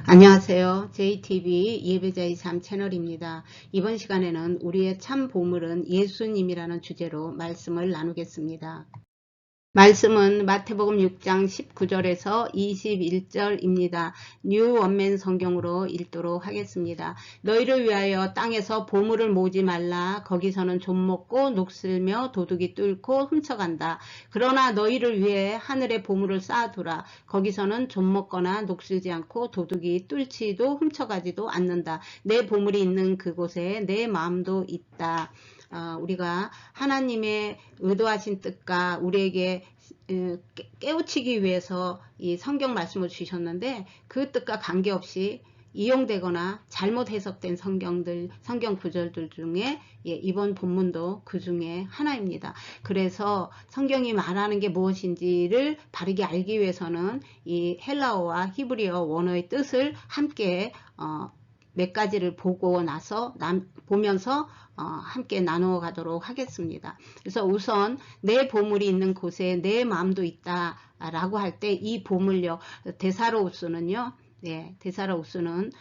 안녕하세요. JTV 예배자의 삶 채널입니다. 이번 시간에는 우리의 참 보물은 예수님이라는 주제로 말씀을 나누겠습니다. 말씀은 마태복음 6장 19절에서 21절입니다. 뉴 원맨 성경으로 읽도록 하겠습니다. 너희를 위하여 땅에서 보물을 모으지 말라. 거기서는 좀 먹고 녹슬며 도둑이 뚫고 훔쳐간다. 그러나 너희를 위해 하늘에 보물을 쌓아두라. 거기서는 좀 먹거나 녹슬지 않고 도둑이 뚫지도 훔쳐가지도 않는다. 내 보물이 있는 그곳에 내 마음도 있다. 우리가 하나님의 의도하신 뜻과 우리에게 깨우치기 위해서 이 성경 말씀을 주셨는데, 그 뜻과 관계없이 이용되거나 잘못 해석된 성경 구절들 중에 이번 본문도 그 중에 하나입니다. 그래서 성경이 말하는 게 무엇인지를 바르게 알기 위해서는 이 헬라어와 히브리어 원어의 뜻을 함께 몇 가지를 보면서 함께 나누어 가도록 하겠습니다. 그래서 우선 내 보물이 있는 곳에 내 마음도 있다 라고 할 때, 이 보물요, 데사로우스는요, 데사로우스는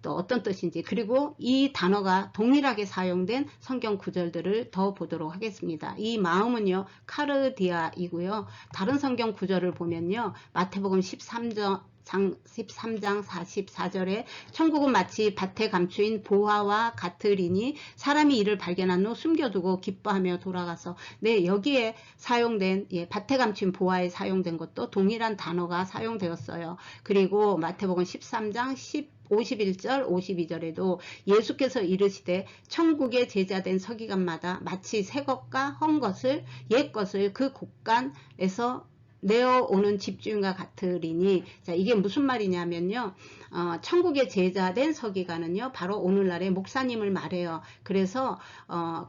또 어떤 뜻인지, 그리고 이 단어가 동일하게 사용된 성경 구절들을 더 보도록 하겠습니다. 이 마음은요, 카르디아이고요. 다른 성경 구절을 보면요, 마태복음 13장 44절에 천국은 마치 밭에 감추인 보화와 같으리니 사람이 이를 발견한 후 숨겨두고 기뻐하며 돌아가서, 여기에 사용된 밭에 감춘 보화에 사용된 것도 동일한 단어가 사용되었어요. 그리고 마태복음 13장 51절 52절에도 예수께서 이르시되 천국의 제자된 서기관마다 마치 새 것과 헌 것을 옛 것을 그 곳간에서 내어오는 집주인과 같으리니, 자, 이게 무슨 말이냐면요, 천국의 제자된 서기관은요, 바로 오늘날의 목사님을 말해요. 그래서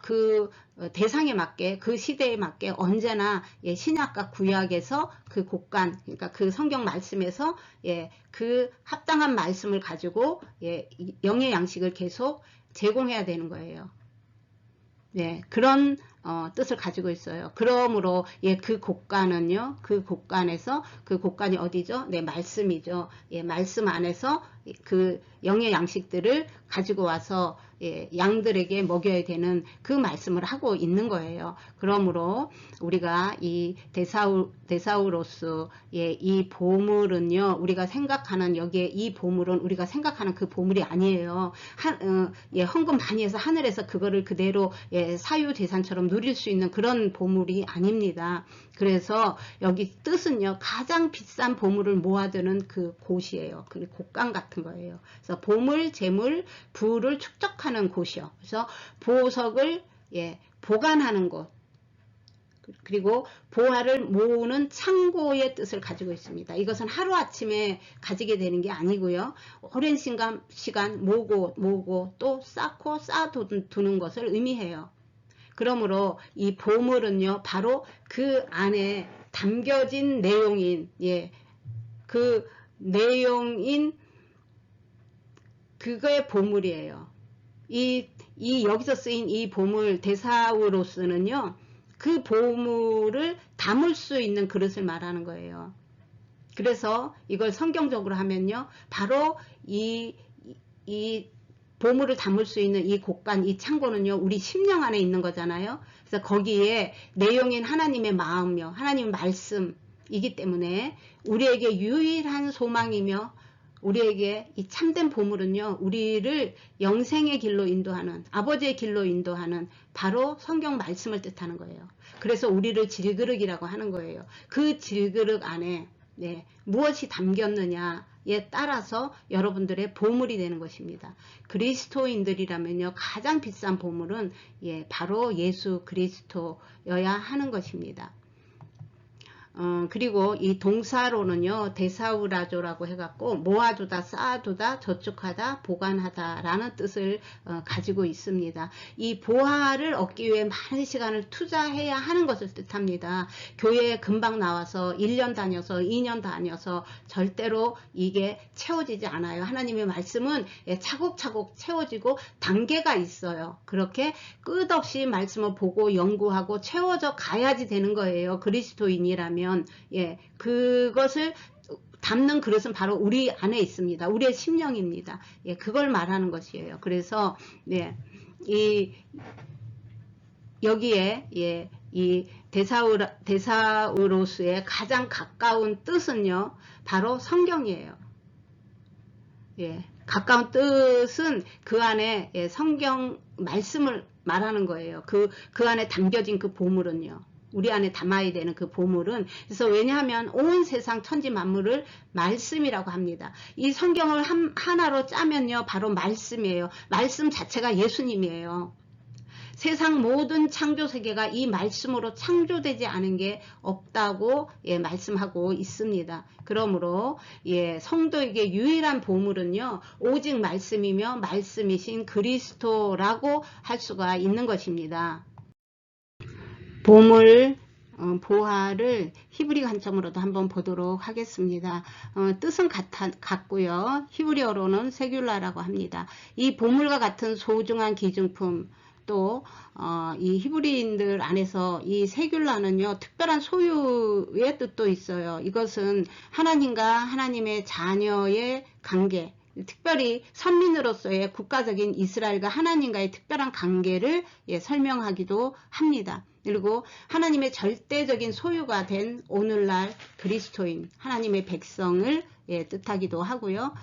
그 대상에 맞게, 그 시대에 맞게 언제나 신약과 구약에서 그 곳간, 그러니까 그 성경 말씀에서 그 합당한 말씀을 가지고 영의 양식을 계속 제공해야 되는 거예요. 그런 뜻을 가지고 있어요. 그러므로 그 곳간은요, 그 곳간에서, 그 곳간이 어디죠? 말씀이죠. 말씀 안에서 그 영의 양식들을 가지고 와서 양들에게 먹여야 되는 그 말씀을 하고 있는 거예요. 그러므로 우리가 이 데사우로스 이 보물은요, 우리가 생각하는, 여기에 이 보물은 우리가 생각하는 그 보물이 아니에요. 헌금 많이 해서 하늘에서 그거를 그대로 사유재산처럼 누릴 수 있는 그런 보물이 아닙니다. 그래서 여기 뜻은요, 가장 비싼 보물을 모아두는 그 곳이에요. 그 곳간 같은 거예요. 그래서 보물, 재물, 부를 축적하는 곳이요. 그래서 보석을 보관하는 곳, 그리고 보화를 모으는 창고의 뜻을 가지고 있습니다. 이것은 하루아침에 가지게 되는 게 아니고요, 오랜 시간 모으고 또 쌓고 쌓아두는 것을 의미해요. 그러므로 이 보물은요, 바로 그 안에 담겨진 내용인, 그 내용인 그거의 보물이에요. 여기서 쓰인 이 보물 데사우로스는요, 그 보물을 담을 수 있는 그릇을 말하는 거예요. 그래서 이걸 성경적으로 하면요, 바로 이 보물을 담을 수 있는 이 곳간, 이 창고는요, 우리 심령 안에 있는 거잖아요. 그래서 거기에 내용인 하나님의 마음이요, 하나님의 말씀이기 때문에 우리에게 유일한 소망이며, 우리에게 이 참된 보물은요, 우리를 영생의 길로 인도하는, 아버지의 길로 인도하는 바로 성경 말씀을 뜻하는 거예요. 그래서 우리를 질그릇이라고 하는 거예요. 그 질그릇 안에 무엇이 담겼느냐에 따라서 여러분들의 보물이 되는 것입니다. 그리스도인들이라면요, 가장 비싼 보물은 바로 예수 그리스도여야 하는 것입니다. 그리고 이 동사로는요, 데사우라조라고 해갖고 모아두다, 쌓아두다, 저축하다, 보관하다 라는 뜻을 가지고 있습니다. 이 보화를 얻기 위해 많은 시간을 투자해야 하는 것을 뜻합니다. 교회에 금방 나와서 1년 다녀서 2년 다녀서 절대로 이게 채워지지 않아요. 하나님의 말씀은 차곡차곡 채워지고 단계가 있어요. 그렇게 끝없이 말씀을 보고 연구하고 채워져 가야지 되는 거예요. 그리스도인이라면. 그것을 담는 그릇은 바로 우리 안에 있습니다. 우리의 심령입니다. 예, 그걸 말하는 것이에요. 그래서 네, 여기에 예, 이 데사우로스의 가장 가까운 뜻은요, 바로 성경이에요. 예, 가까운 뜻은 그 안에 예, 성경 말씀을 말하는 거예요. 그 안에 담겨진 그 보물은요. 우리 안에 담아야 되는 그 보물은, 그래서 왜냐하면 온 세상 천지 만물을 말씀이라고 합니다. 이 성경을 하나로 짜면요, 바로 말씀이에요. 말씀 자체가 예수님이에요. 세상 모든 창조 세계가 이 말씀으로 창조되지 않은 게 없다고 예, 말씀하고 있습니다. 그러므로 예, 성도에게 유일한 보물은요, 오직 말씀이며 말씀이신 그리스도라고 할 수가 있는 것입니다. 보물 보화를 히브리 관점으로도 한번 보도록 하겠습니다. 뜻은 같고요. 히브리어로는 세귤라라고 합니다. 이 보물과 같은 소중한 기증품, 또 이 히브리인들 안에서 이 세귤라는요, 특별한 소유의 뜻도 있어요. 이것은 하나님과 하나님의 자녀의 관계, 특별히 선민으로서의 국가적인 이스라엘과 하나님과의 특별한 관계를 예, 설명하기도 합니다. 그리고 하나님의 절대적인 소유가 된 오늘날 그리스도인 하나님의 백성을 예, 뜻하기도 하고요.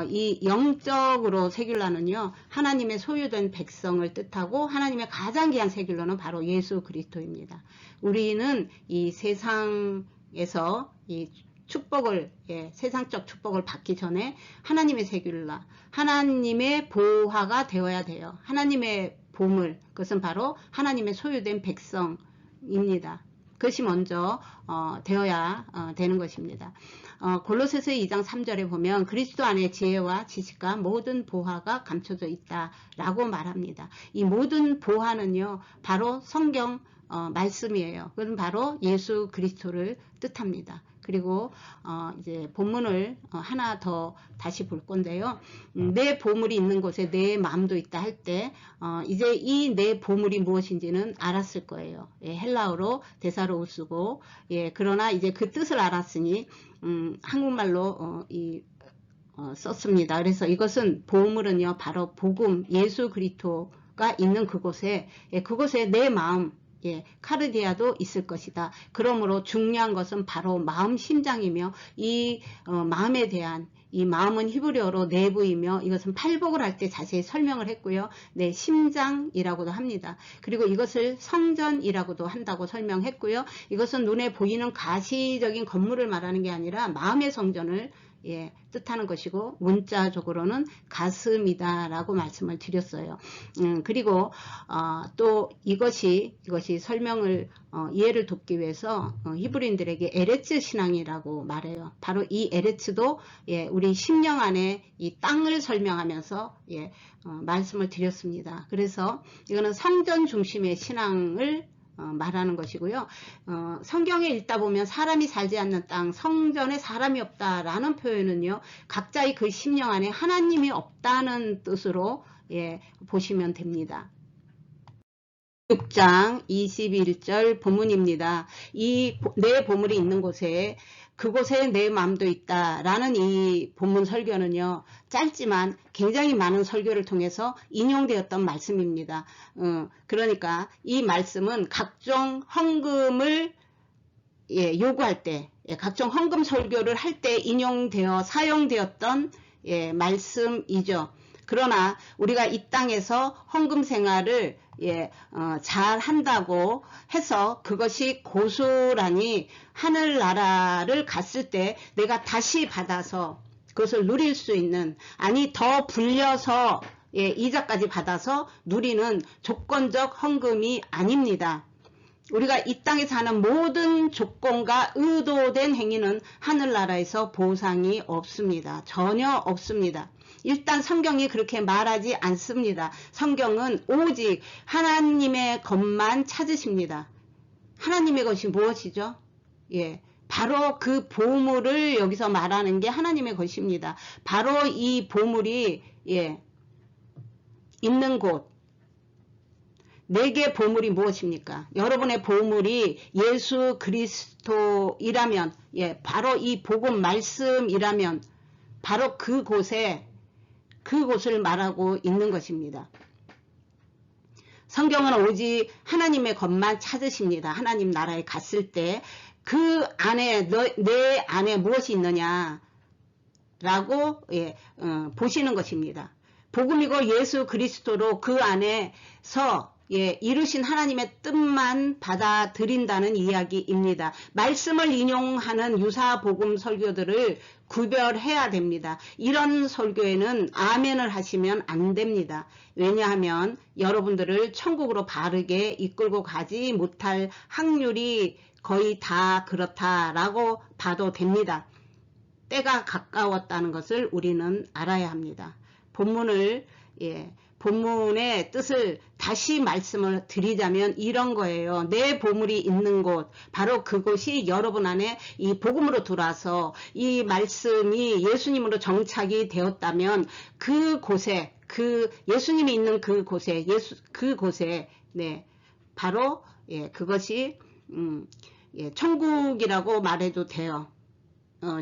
이 영적으로 세귤라는요, 하나님의 소유된 백성을 뜻하고, 하나님의 가장 귀한 세귤라는 바로 예수 그리스도입니다. 우리는 이 세상에서 이 축복을 예, 세상적 축복을 받기 전에 하나님의 세귤라, 하나님의 보화가 되어야 돼요. 하나님의 보물, 그것은 바로 하나님의 소유된 백성입니다. 그것이 먼저 되어야 되는 것입니다. 골로새서 2장 3절에 보면 그리스도 안에 지혜와 지식과 모든 보화가 감춰져 있다라고 말합니다. 이 모든 보화는요, 바로 성경 말씀이에요. 그건 바로 예수 그리스도를 뜻합니다. 그리고 이제 본문을 하나 더 다시 볼 건데요. 내 보물이 있는 곳에 내 마음도 있다 할 때 이제 이 내 보물이 무엇인지는 알았을 거예요. 예, 헬라어로 데사로우스고, 예, 그러나 이제 그 뜻을 알았으니 한국말로 썼습니다. 그래서 이것은 보물은요, 바로 복음 예수 그리스도가 있는 그곳에, 예, 그곳에 내 마음, 예, 카르디아도 있을 것이다. 그러므로 중요한 것은 바로 마음 심장이며, 이 마음에 대한, 이 마음은 히브리어로 내부이며, 이것은 팔복을 할 때 자세히 설명을 했고요. 네, 심장이라고도 합니다. 그리고 이것을 성전이라고도 한다고 설명했고요. 이것은 눈에 보이는 가시적인 건물을 말하는 게 아니라 마음의 성전을 예, 뜻하는 것이고, 문자적으로는 가슴이다 라고 말씀을 드렸어요. 그리고 또 이것이 설명을 이해를 돕기 위해서 히브리인들에게 에레츠 신앙이라고 말해요. 바로 이 에레츠도 예, 우리 심령 안에 이 땅을 설명하면서 예, 말씀을 드렸습니다. 그래서 이거는 성전 중심의 신앙을 말하는 것이고요. 성경에 읽다 보면 사람이 살지 않는 땅, 성전에 사람이 없다라는 표현은요, 각자의 그 심령 안에 하나님이 없다는 뜻으로 예, 보시면 됩니다. 6장 21절 본문입니다. 이 내 보물이 있는 곳에 그곳에 내 마음도 있다라는 이 본문 설교는요, 짧지만 굉장히 많은 설교를 통해서 인용되었던 말씀입니다. 그러니까 이 말씀은 각종 헌금을 예, 요구할 때, 예, 각종 헌금 설교를 할 때 인용되어 사용되었던 예, 말씀이죠. 그러나 우리가 이 땅에서 헌금 생활을 예, 잘 한다고 해서 그것이 고스란히 하늘나라를 갔을 때 내가 다시 받아서 그것을 누릴 수 있는, 아니 더 불려서 예, 이자까지 받아서 누리는 조건적 헌금이 아닙니다. 우리가 이 땅에서 하는 모든 조건과 의도된 행위는 하늘나라에서 보상이 없습니다. 전혀 없습니다. 일단 성경이 그렇게 말하지 않습니다. 성경은 오직 하나님의 것만 찾으십니다. 하나님의 것이 무엇이죠? 예, 바로 그 보물을 여기서 말하는 게 하나님의 것입니다. 바로 이 보물이 예, 있는 곳, 내게 보물이 무엇입니까? 여러분의 보물이 예수 그리스도이라면, 예, 바로 이 복음 말씀이라면 바로 그곳을 말하고 있는 것입니다. 성경은 오직 하나님의 것만 찾으십니다. 하나님 나라에 갔을 때 그 안에 내 안에 무엇이 있느냐 라고, 예, 보시는 것입니다. 복음이고 예수 그리스도로 그 안에서, 예, 이루신 하나님의 뜻만 받아들인다는 이야기입니다. 말씀을 인용하는 유사 복음 설교들을 구별해야 됩니다. 이런 설교에는 아멘을 하시면 안 됩니다. 왜냐하면 여러분들을 천국으로 바르게 이끌고 가지 못할 확률이 거의 다 그렇다라고 봐도 됩니다. 때가 가까웠다는 것을 우리는 알아야 합니다. 본문의 뜻을 다시 말씀을 드리자면 이런 거예요. 내 보물이 있는 곳, 바로 그곳이 여러분 안에 이 복음으로 들어와서 이 말씀이 예수님으로 정착이 되었다면 그곳에, 예수님이 있는 그곳에, 네, 바로, 예, 그것이 예, 천국이라고 말해도 돼요.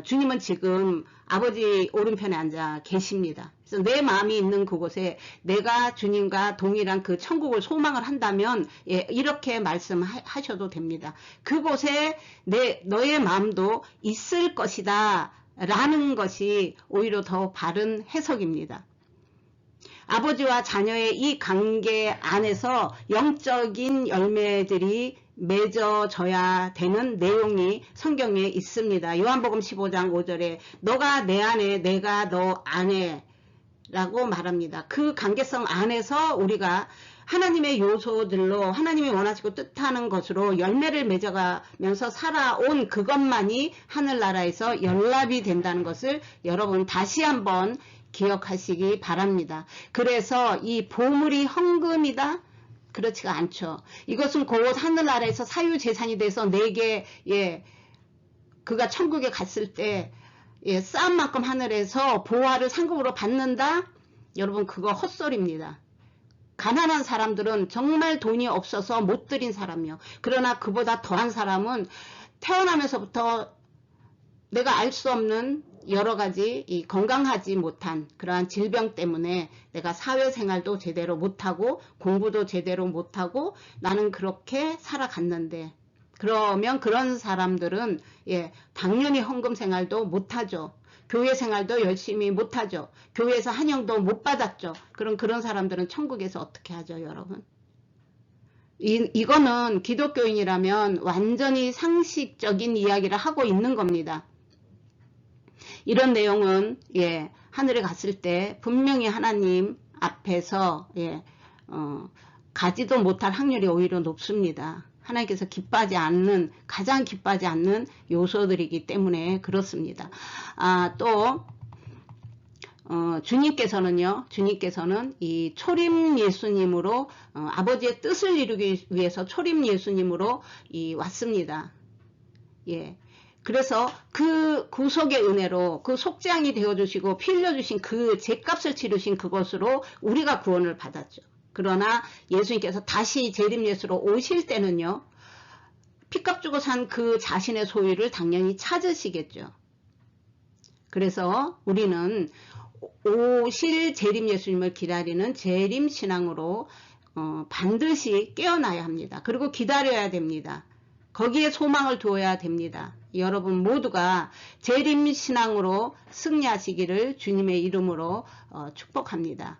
주님은 지금 아버지 오른편에 앉아 계십니다. 그래서 내 마음이 있는 그곳에 내가 주님과 동일한 그 천국을 소망을 한다면, 예, 이렇게 말씀하셔도 됩니다. 그곳에 너의 마음도 있을 것이다 라는 것이 오히려 더 바른 해석입니다. 아버지와 자녀의 이 관계 안에서 영적인 열매들이 맺어져야 되는 내용이 성경에 있습니다. 요한복음 15장 5절에 너가 내 안에 내가 너 안에 라고 말합니다. 그 관계성 안에서 우리가 하나님의 요소들로 하나님이 원하시고 뜻하는 것으로 열매를 맺어가면서 살아온 그것만이 하늘나라에서 연락이 된다는 것을 여러분 다시 한번 기억하시기 바랍니다. 그래서 이 보물이 헌금이다? 그렇지가 않죠. 이것은 곧 하늘나라에서 사유재산이 돼서 내게, 예, 그가 천국에 갔을 때, 예, 쌓은 만큼 하늘에서 보화를 상급으로 받는다? 여러분 그거 헛소리입니다. 가난한 사람들은 정말 돈이 없어서 못 드린 사람이요. 그러나 그보다 더한 사람은 태어나면서부터 내가 알 수 없는 여러 가지 이 건강하지 못한 그러한 질병 때문에 내가 사회생활도 제대로 못하고 공부도 제대로 못하고 나는 그렇게 살아갔는데, 그러면 그런 사람들은, 예, 당연히 헌금 생활도 못하죠. 교회 생활도 열심히 못하죠. 교회에서 한영도 못 받았죠. 그런 사람들은 천국에서 어떻게 하죠, 여러분? 이거는 기독교인이라면 완전히 상식적인 이야기를 하고 있는 겁니다. 이런 내용은, 예, 하늘에 갔을 때 분명히 하나님 앞에서, 예, 가지도 못할 확률이 오히려 높습니다. 하나님께서 기뻐하지 않는, 가장 기뻐하지 않는 요소들이기 때문에 그렇습니다. 또 주님께서는 이 초림 예수님으로, 아버지의 뜻을 이루기 위해서 초림 예수님으로 왔습니다. 예. 그래서 그 구속의 은혜로 그 속죄양이 되어주시고 피 흘려주신 그 죄값을 치르신 그것으로 우리가 구원을 받았죠. 그러나 예수님께서 다시 재림 예수로 오실 때는요, 피값 주고 산 그 자신의 소유를 당연히 찾으시겠죠. 그래서 우리는 오실 재림 예수님을 기다리는 재림 신앙으로 반드시 깨어나야 합니다. 그리고 기다려야 됩니다. 거기에 소망을 두어야 됩니다. 여러분 모두가 재림 신앙으로 승리하시기를 주님의 이름으로 축복합니다.